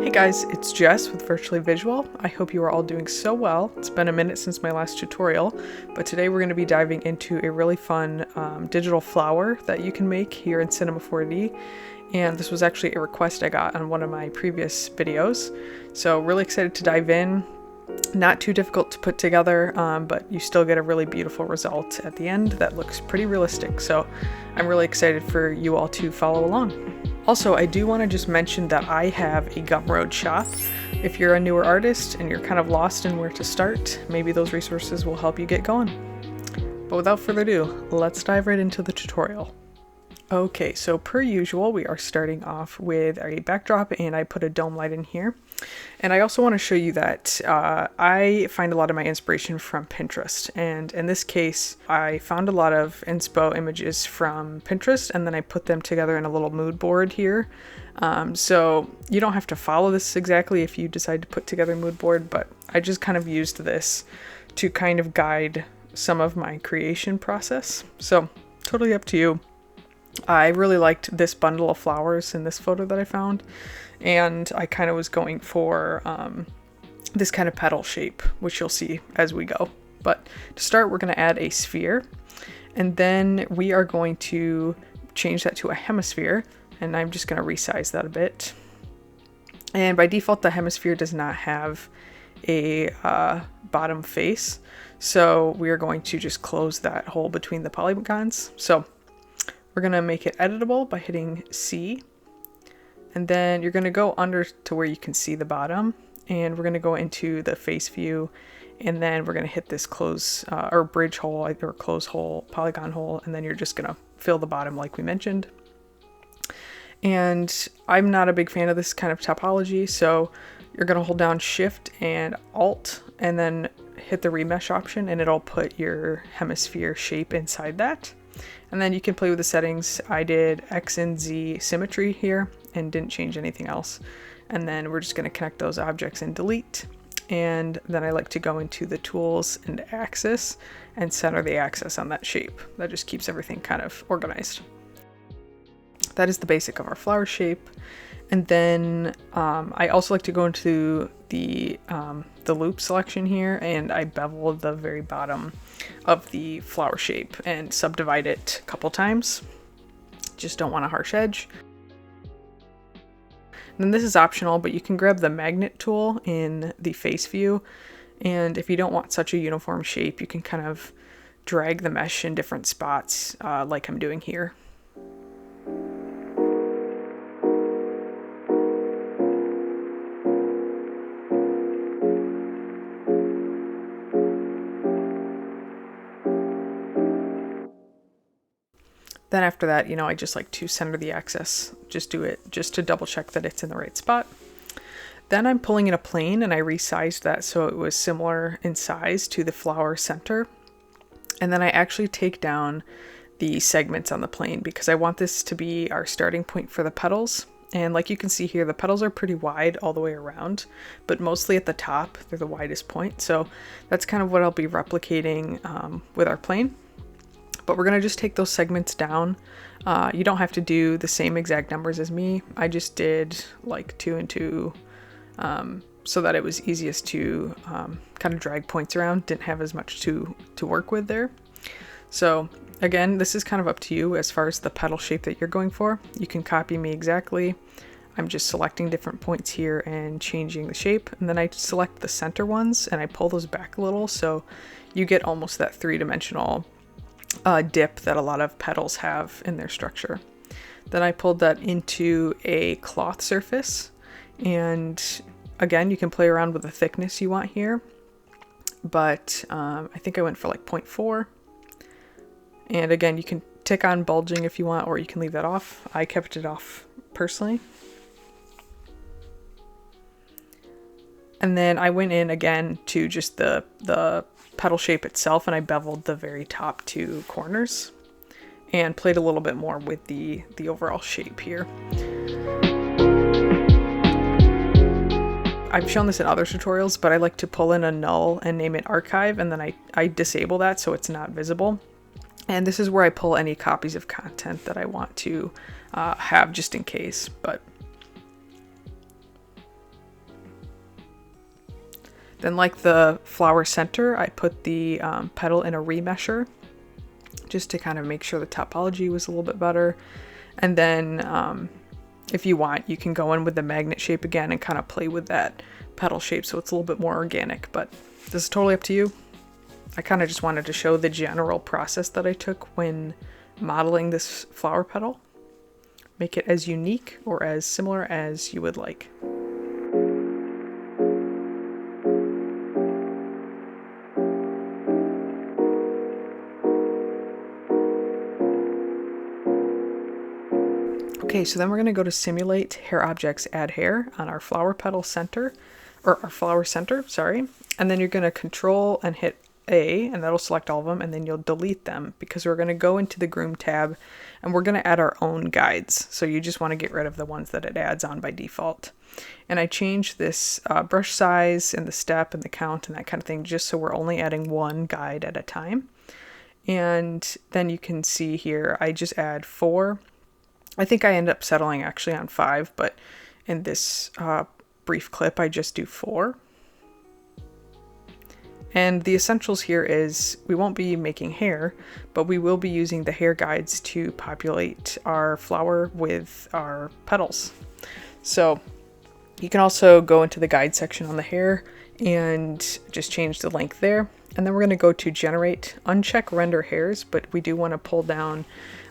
Hey guys, it's Jess with Virtually Visual. I hope you are all doing so well. It's been a minute since my last tutorial, but today we're going to be diving into a really fun digital flower that you can make here in Cinema 4D. And this was actually a request I got on one of my previous videos. So really excited to dive in. Not too difficult to put together, but you still get a really beautiful result at the end that looks pretty realistic. So I'm really excited for you all to follow along. Also, I do want to just mention that I have a Gumroad shop. If you're a newer artist and you're kind of lost in where to start, maybe those resources will help you get going. But without further ado, let's dive right into the tutorial. Okay, so per usual, we are starting off with a backdrop, and I put a dome light in here. And I also want to show you that I find a lot of my inspiration from Pinterest. And in this case, I found a lot of inspo images from Pinterest, and then I put them together in a little mood board here. So you don't have to follow this exactly if you decide to put together a mood board, but I just kind of used this to kind of guide some of my creation process. So totally up to you. I really liked this bundle of flowers in this photo that I found, and I kind of was going for this kind of petal shape, which you'll see as we go. But to start, we're going to add a sphere, and then we are going to change that to a hemisphere, and I'm just going to resize that a bit. And by default, the hemisphere does not have a bottom face, so we are going to just close that hole between the polygons. So we're going to make it editable by hitting C, and then you're going to go under to where you can see the bottom, and we're going to go into the face view, and then we're going to hit this close or bridge hole or close hole, polygon hole, and then you're just going to fill the bottom like we mentioned. And I'm not a big fan of this kind of topology, so you're going to hold down Shift and Alt and then hit the remesh option, and it'll put your hemisphere shape inside that. And then you can play with the settings. I did X and Z symmetry here and didn't change anything else. And then we're just going to connect those objects and delete. And then I like to go into the tools and axis and center the axis on that shape. That just keeps everything kind of organized. That is the basic of our flower shape. And then I also like to go into the loop selection here, and I bevel the very bottom of the flower shape and subdivide it a couple times. Just don't want a harsh edge. And then this is optional, but you can grab the magnet tool in the face view, and if you don't want such a uniform shape, you can kind of drag the mesh in different spots like I'm doing here. Then after that, I just like to center the axis, just do it just to double check that it's in the right spot. Then I'm pulling in a plane, and I resized that so it was similar in size to the flower center. And then I actually take down the segments on the plane because I want this to be our starting point for the petals. And like you can see here, the petals are pretty wide all the way around, but mostly at the top, they're the widest point. So that's kind of what I'll be replicating with our plane. But we're going to just take those segments down. You don't have to do the same exact numbers as me. I just did like 2 and 2 so that it was easiest to kind of drag points around. Didn't have as much to work with there. So again, this is kind of up to you as far as the petal shape that you're going for. You can copy me exactly. I'm just selecting different points here and changing the shape. And then I select the center ones and I pull those back a little so you get almost that three-dimensional dip that a lot of petals have in their structure. Then I pulled that into a cloth surface, and again, you can play around with the thickness you want here, but I think I went for like 0.4. And again, you can tick on bulging if you want, or you can leave that off. I kept it off personally. And then I went in again to just the petal shape itself, and I beveled the very top 2 corners and played a little bit more with the overall shape here. I've shown this in other tutorials, but I like to pull in a null and name it archive, and then I disable that so it's not visible. And this is where I pull any copies of content that I want to have just in case. But Then like the flower center, I put the petal in a remesher just to kind of make sure the topology was a little bit better. And then if you want, you can go in with the magnet shape again and kind of play with that petal shape so it's a little bit more organic, but this is totally up to you. I kind of just wanted to show the general process that I took when modeling this flower petal. Make it as unique or as similar as you would like. Okay, so then we're going to go to simulate hair objects, add hair on our flower petal center, or our flower center, sorry. And then you're going to control and hit A, and that'll select all of them, and then you'll delete them because we're going to go into the groom tab and we're going to add our own guides. So you just want to get rid of the ones that it adds on by default. And I changed this brush size and the step and the count and that kind of thing just so we're only adding one guide at a time. And then you can see here, I just add 4. I think I end up settling actually on 5, but in this brief clip, I just do 4. And the essentials here is we won't be making hair, but we will be using the hair guides to populate our flower with our petals. So you can also go into the guide section on the hair and just change the length there. And then we're going to go to generate, uncheck render hairs, but we do want to pull down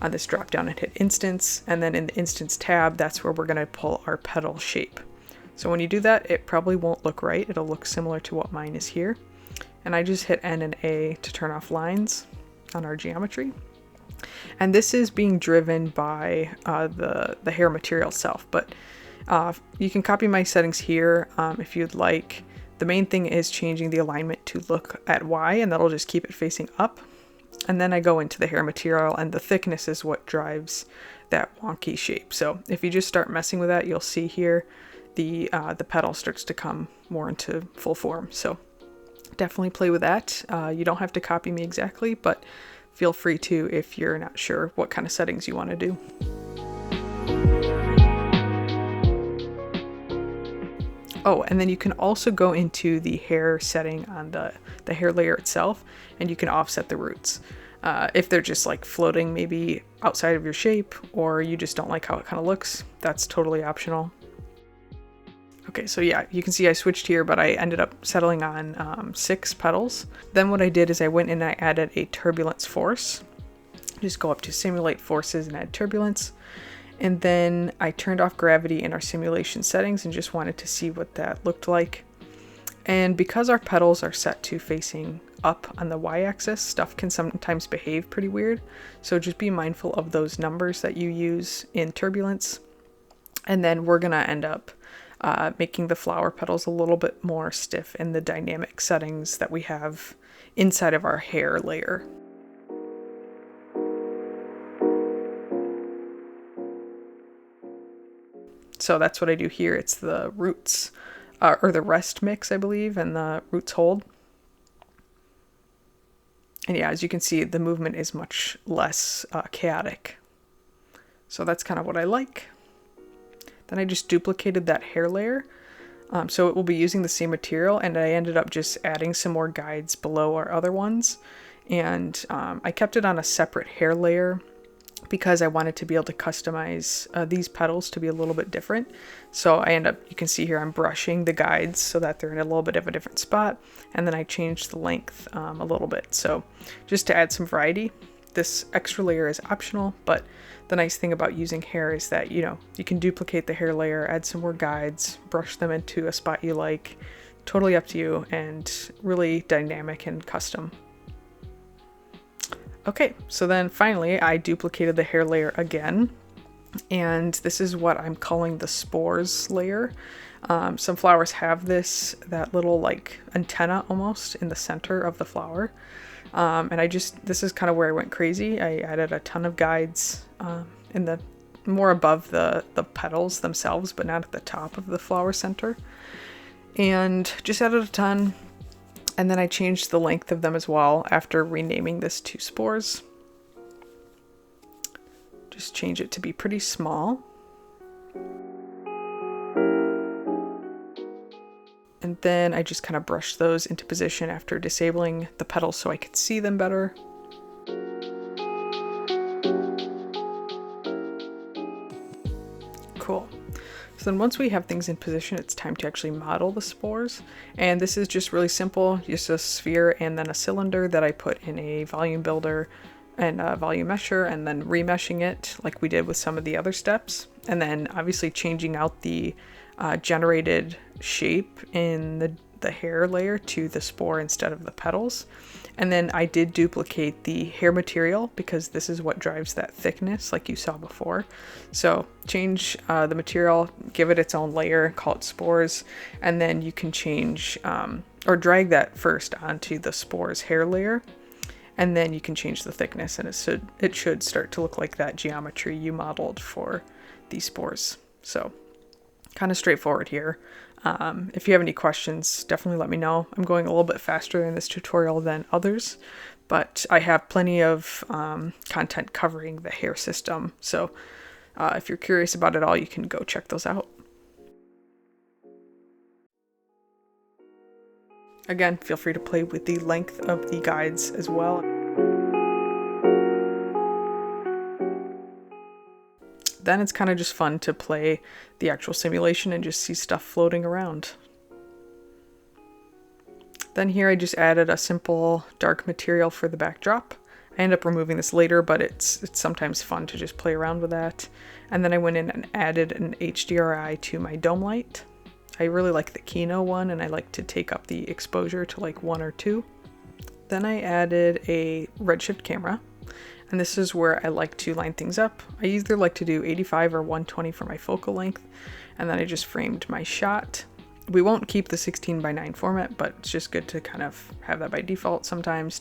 on this drop down and hit instance. And then in the instance tab, that's where we're going to pull our petal shape. So when you do that, it probably won't look right. It'll look similar to what mine is here. And I just hit N and A to turn off lines on our geometry. And this is being driven by the hair material itself, but you can copy my settings here if you'd like. The main thing is changing the alignment to look at Y, and that'll just keep it facing up. And then I go into the hair material, and the thickness is what drives that wonky shape. So if you just start messing with that, you'll see here the petal starts to come more into full form. So definitely play with that. You don't have to copy me exactly, but feel free to if you're not sure what kind of settings you want to do. Oh, and then you can also go into the hair setting on the hair layer itself, and you can offset the roots. If they're just like floating maybe outside of your shape, or you just don't like how it kind of looks, that's totally optional. Okay, so yeah, you can see I switched here, but I ended up settling on 6 petals. Then what I did is I went and I added a turbulence force. Just go up to simulate forces and add turbulence. And then I turned off gravity in our simulation settings and just wanted to see what that looked like. And because our petals are set to facing up on the y-axis, stuff can sometimes behave pretty weird. So just be mindful of those numbers that you use in turbulence. And then we're gonna end up making the flower petals a little bit more stiff in the dynamic settings that we have inside of our hair layer. So that's what I do here. It's the roots, or the rest mix, I believe, and the roots hold. And yeah, as you can see, the movement is much less chaotic. So that's kind of what I like. Then I just duplicated that hair layer. So it will be using the same material, and I ended up just adding some more guides below our other ones. And I kept it on a separate hair layer because I wanted to be able to customize these petals to be a little bit different. So I end up, you can see here, I'm brushing the guides so that they're in a little bit of a different spot. And then I changed the length a little bit. So just to add some variety, this extra layer is optional, but the nice thing about using hair is that, you know, you can duplicate the hair layer, add some more guides, brush them into a spot you like, totally up to you, and really dynamic and custom. Okay, so then finally I duplicated the hair layer again, and this is what I'm calling the spores layer. Some flowers have that little like antenna almost in the center of the flower. And this is kind of where I went crazy. I added a ton of guides in the more above the petals themselves, but not at the top of the flower center. And just added a ton. And then I changed the length of them as well after renaming this to spores. Just change it to be pretty small. And then I just kind of brushed those into position after disabling the petals so I could see them better. Cool. So then once we have things in position, it's time to actually model the spores. And this is just really simple, just a sphere and then a cylinder that I put in a volume builder and a volume mesher, and then remeshing it like we did with some of the other steps. And then obviously changing out the generated shape in the hair layer to the spore instead of the petals. And then I did duplicate the hair material because this is what drives that thickness like you saw before. So change the material, give it its own layer, call it spores, and then you can change or drag that first onto the spores hair layer, and then you can change the thickness, and it should start to look like that geometry you modeled for these spores. So kind of straightforward here. If you have any questions, definitely let me know. I'm going a little bit faster in this tutorial than others, but I have plenty of content covering the hair system. So if you're curious about it all, you can go check those out. Again, feel free to play with the length of the guides as well. Then it's kind of just fun to play the actual simulation and just see stuff floating around. Then here I just added a simple dark material for the backdrop. I end up removing this later, but it's sometimes fun to just play around with that. And then I went in and added an HDRI to my dome light. I really like the Kino one, and I like to take up the exposure to like 1 or 2. Then I added a Redshift camera. And this is where I like to line things up. I either like to do 85 or 120 for my focal length, and then I just framed my shot. We won't keep the 16:9 format, but it's just good to kind of have that by default sometimes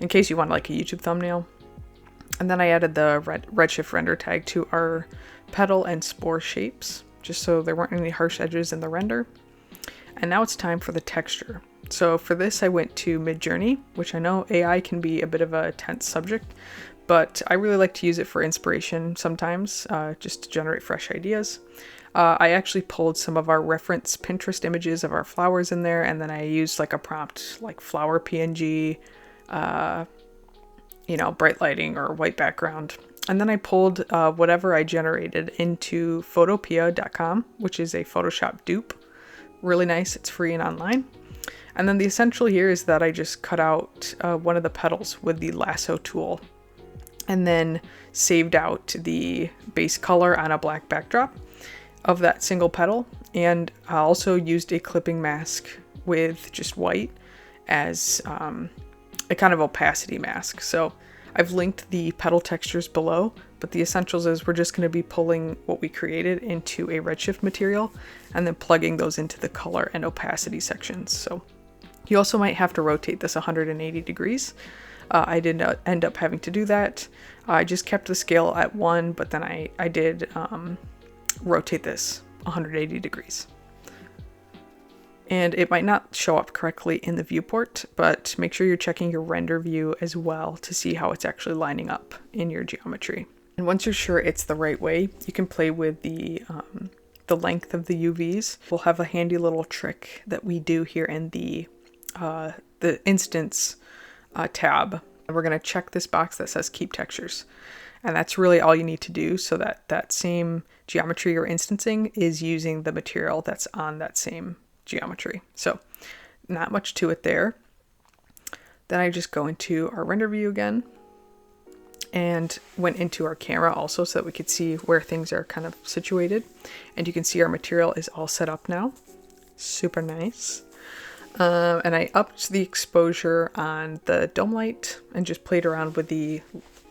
in case you want like a YouTube thumbnail. And then I added the Redshift render tag to our petal and spore shapes, just so there weren't any harsh edges in the render. And now it's time for the texture. So for this, I went to Midjourney, which I know AI can be a bit of a tense subject, but I really like to use it for inspiration sometimes, just to generate fresh ideas. I actually pulled some of our reference Pinterest images of our flowers in there, and then I used like a prompt like flower PNG, bright lighting or white background. And then I pulled whatever I generated into photopea.com, which is a Photoshop dupe. Really nice, it's free and online. And then the essential here is that I just cut out one of the petals with the lasso tool and then saved out the base color on a black backdrop of that single petal. And I also used a clipping mask with just white as a kind of opacity mask. So I've linked the petal textures below, but the essentials is we're just going to be pulling what we created into a Redshift material and then plugging those into the color and opacity sections. So you also might have to rotate this 180 degrees. I did not end up having to do that. I just kept the scale at 1, but then I did rotate this 180 degrees. And it might not show up correctly in the viewport, but make sure you're checking your render view as well to see how it's actually lining up in your geometry. And once you're sure it's the right way, you can play with the length of the UVs. We'll have a handy little trick that we do here in the instance tab. And we're going to check this box that says keep textures. And that's really all you need to do so that that same geometry you're instancing is using the material that's on that same geometry. So not much to it there. Then I just go into our render view again and went into our camera also so that we could see where things are kind of situated. And you can see our material is all set up now. Super nice. And I upped the exposure on the dome light and just played around with the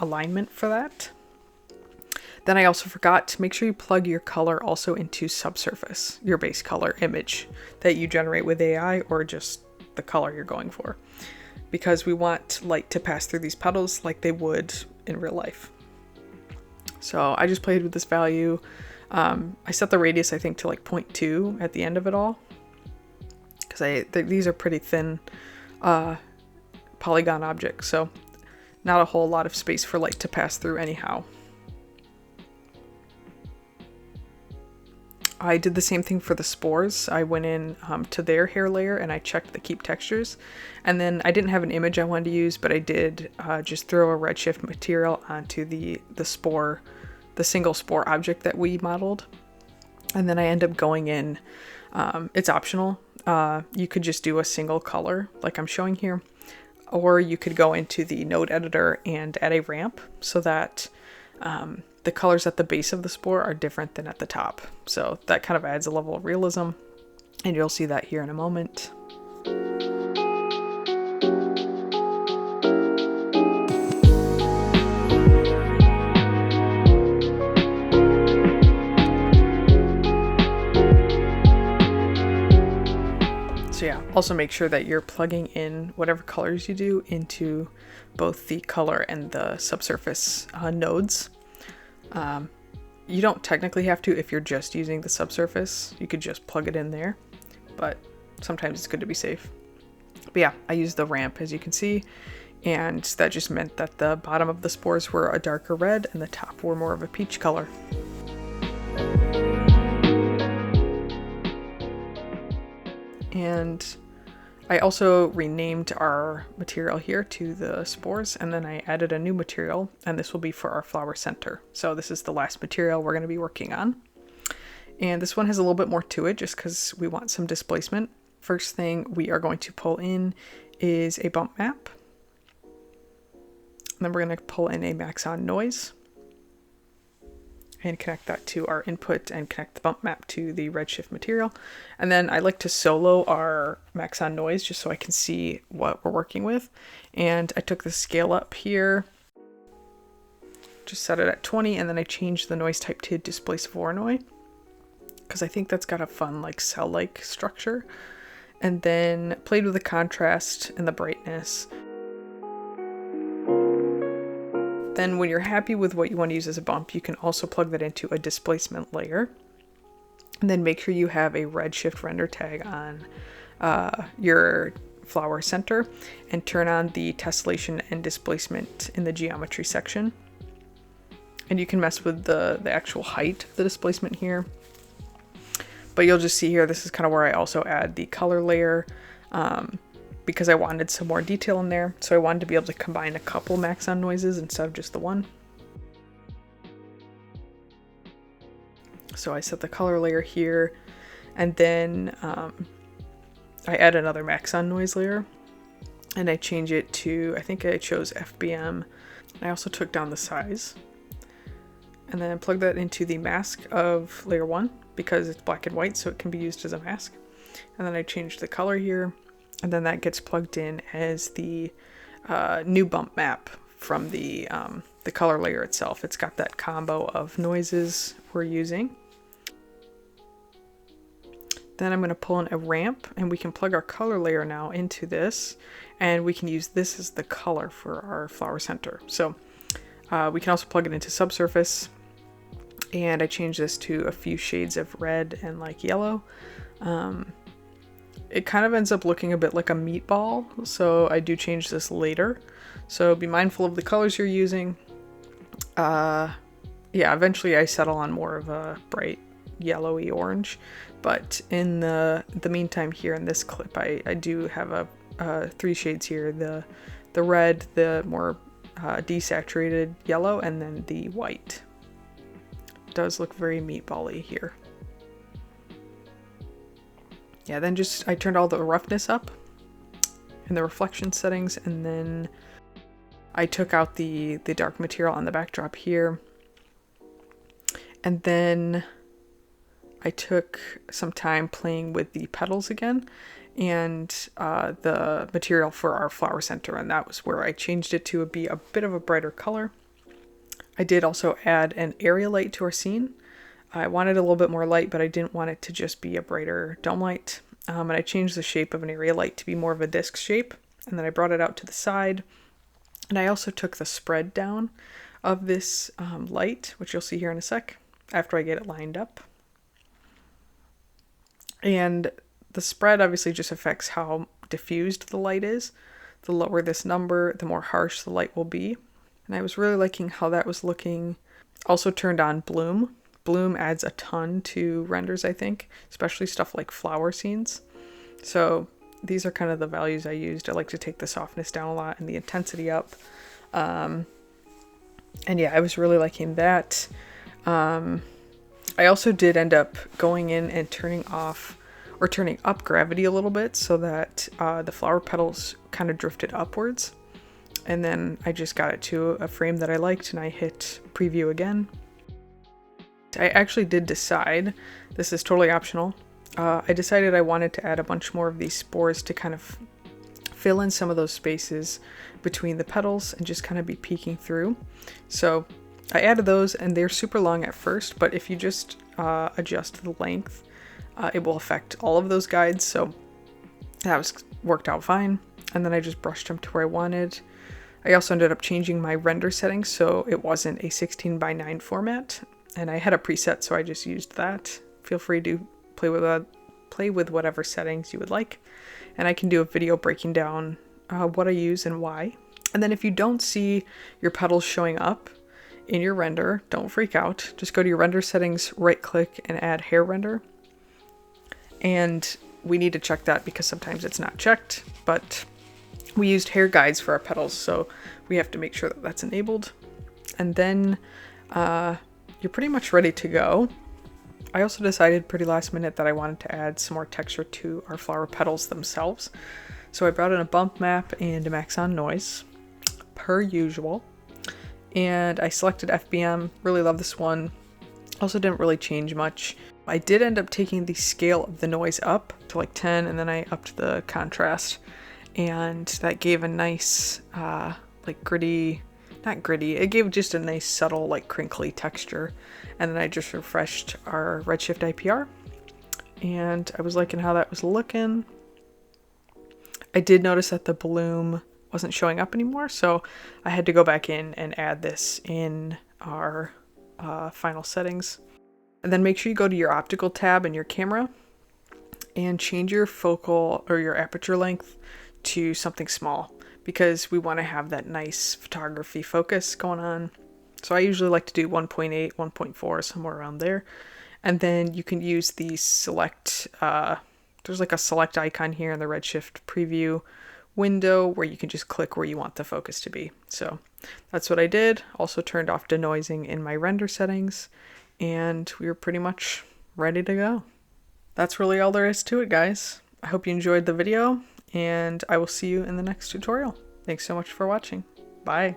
alignment for that. Then I also forgot to make sure you plug your color also into subsurface, your base color image that you generate with AI or just the color you're going for, because we want light to pass through these petals like they would in real life. So I just played with this value. I set the radius, I think, to like 0.2 at the end of it all, because these are pretty thin polygon objects, so not a whole lot of space for light to pass through anyhow. I did the same thing for the spores. I went in to their hair layer and I checked the keep textures. And then I didn't have an image I wanted to use, but I did just throw a Redshift material onto the spore, the single spore object that we modeled. And then I end up going in, it's optional. You could just do a single color like I'm showing here, or you could go into the node editor and add a ramp so that the colors at the base of the spore are different than at the top. So that kind of adds a level of realism, and you'll see that here in a moment. So yeah, also make sure that you're plugging in whatever colors you do into both the color and the subsurface nodes. You don't technically have to if you're just using the subsurface. You could just plug it in there, but sometimes it's good to be safe. But yeah, I used the ramp, as you can see, and that just meant that the bottom of the spores were a darker red and the top were more of a peach color. And I also renamed our material here to the spores, and then I added a new material, and this will be for our flower center. So this is the last material we're going to be working on. And this one has a little bit more to it just because we want some displacement. First thing we are going to pull in is a bump map. And then we're going to pull in a max on noise and connect that to our input and connect the bump map to the Redshift material. And then I like to solo our max on noise just so I can see what we're working with. And I took the scale up here, just set it at 20, and then I changed the noise type to displace Voronoi because I think that's got a fun like cell-like structure. And then played with the contrast and the brightness. Then when you're happy with what you want to use as a bump, you can also plug that into a displacement layer. And then make sure you have a Redshift render tag on your flower center and turn on the tessellation and displacement in the geometry section. And you can mess with the actual height of the displacement here. But you'll just see here, this is kind of where I also add the color layer. Because I wanted some more detail in there. So I wanted to be able to combine a couple max on noises instead of just the one. So I set the color layer here, and then I add another max on noise layer, and I change it to, I think I chose FBM. I also took down the size, and then plug that into the mask of layer 1 because it's black and white, so it can be used as a mask. And then I changed the color here. And then that gets plugged in as the new bump map from the color layer itself. It's got that combo of noises we're using. Then I'm going to pull in a ramp, and we can plug our color layer now into this, and we can use this as the color for our flower center. So we can also plug it into subsurface, and I changed this to a few shades of red and like yellow. It kind of ends up looking a bit like a meatball, so I do change this later. So be mindful of the colors you're using. Yeah, eventually I settle on more of a bright yellowy orange, but in the meantime here in this clip, I do have a 3 shades here, the red, the more desaturated yellow, and then the white. It does look very meatball-y here. Yeah, then I turned all the roughness up and the reflection settings, and then I took out the dark material on the backdrop here. And then I took some time playing with the petals again and the material for our flower center, and that was where I changed it to be a bit of a brighter color. I did also add an area light to our scene. I wanted a little bit more light, but I didn't want it to just be a brighter dome light. And I changed the shape of an area light to be more of a disc shape. And then I brought it out to the side. And I also took the spread down of this light, which you'll see here in a sec, after I get it lined up. And the spread obviously just affects how diffused the light is. The lower this number, the more harsh the light will be. And I was really liking how that was looking. Also turned on bloom bloom adds a ton to renders, I think, especially stuff like flower scenes. So these are kind of the values I used. I like to take the softness down a lot and the intensity up. And yeah, I was really liking that. I also did end up going in and turning up gravity a little bit so that the flower petals kind of drifted upwards. And then I just got it to a frame that I liked and I hit preview again. I actually did decide, this is totally optional, I decided I wanted to add a bunch more of these spores to kind of fill in some of those spaces between the petals and just kind of be peeking through. So I added those and they're super long at first, but if you just adjust the length, it will affect all of those guides. So that worked out fine. And then I just brushed them to where I wanted. I also ended up changing my render settings so it wasn't a 16:9 format, and I had a preset, so I just used that. Feel free to play with whatever settings you would like, and I can do a video breaking down what I use and why. And then if you don't see your petals showing up in your render, don't freak out. Just go to your render settings, right click, and add hair render. And we need to check that because sometimes it's not checked, but we used hair guides for our petals, so we have to make sure that that's enabled. And then you're pretty much ready to go. I also decided pretty last minute that I wanted to add some more texture to our flower petals themselves. So I brought in a bump map and a max on noise, per usual. And I selected FBM, really love this one. Also didn't really change much. I did end up taking the scale of the noise up to like 10, and then I upped the contrast. And that gave a nice, like gritty, not gritty, it gave just a nice subtle, like crinkly texture. And then I just refreshed our Redshift IPR. And I was liking how that was looking. I did notice that the bloom wasn't showing up anymore, so I had to go back in and add this in our final settings. And then make sure you go to your optical tab in your camera and change your focal or your aperture length to something small, because we want to have that nice photography focus going on. So I usually like to do 1.8, 1.4, somewhere around there. And then you can use the select, there's like a select icon here in the Redshift preview window where you can just click where you want the focus to be. So that's what I did. Also turned off denoising in my render settings, and we were pretty much ready to go. That's really all there is to it, guys. I hope you enjoyed the video, and I will see you in the next tutorial. Thanks so much for watching. Bye.